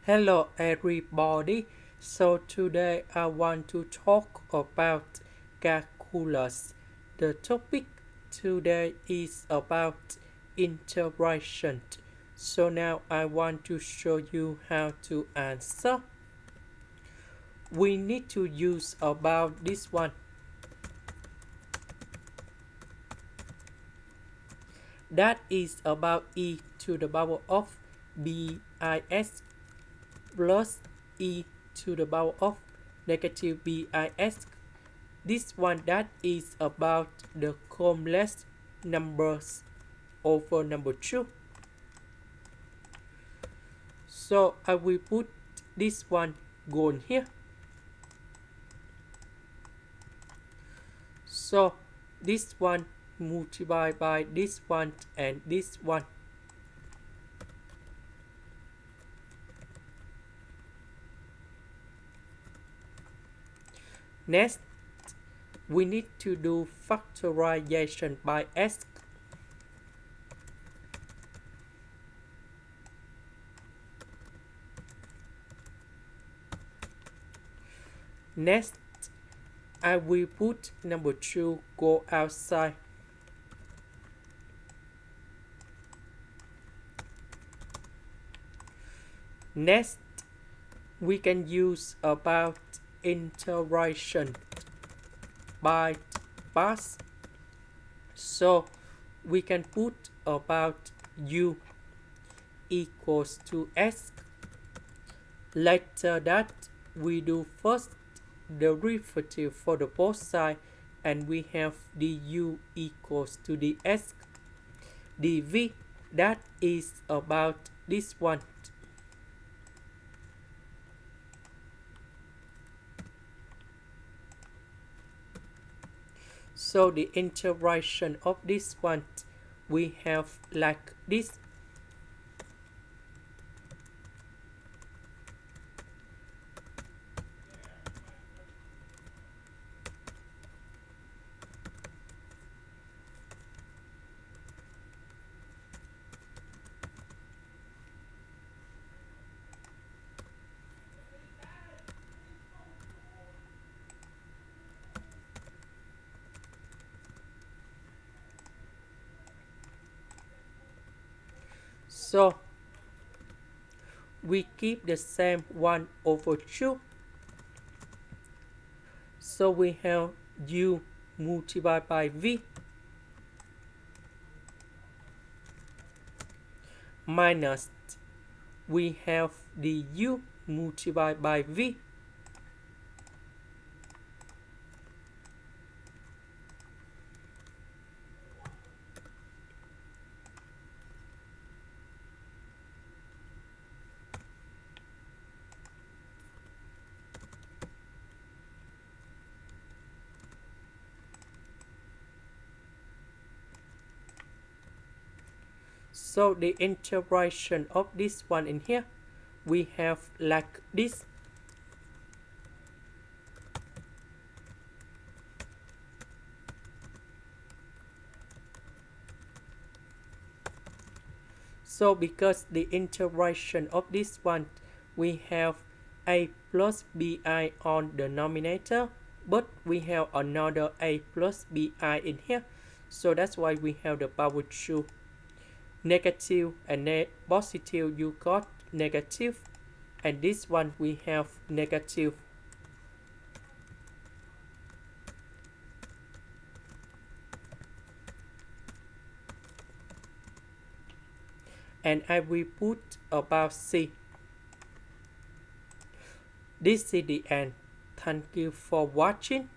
Hello everybody. So today I want to talk about calculus. The topic today is about integration. So now I want to show you how to answer. We need to use about this one. That is about e to the power of bis plus e to the power of negative bis. This one that is about the complex numbers over number 2. So I will put this one goal here. So this one multiplied by this one and this one. Next, we need to do factorization by s. Next, I will put number 2 go outside. Next, we can use about integration by parts. So we can put about u equals to s. Later that we do first the derivative for the both side, and we have du equals to ds. dv that is about this one. So the integration of this one we have like this. So we keep the same 1 over 2. So we have u multiplied by v minus we have the u multiplied by v So the integration of this one in here we have like this. So because the integration of this one we have a plus bi on the denominator, but we have another a plus bi in here. So that's why we have the power 2. Negative and positive, you got negative, and this one we have negative. And I will put about c. This is the end. Thank you for watching.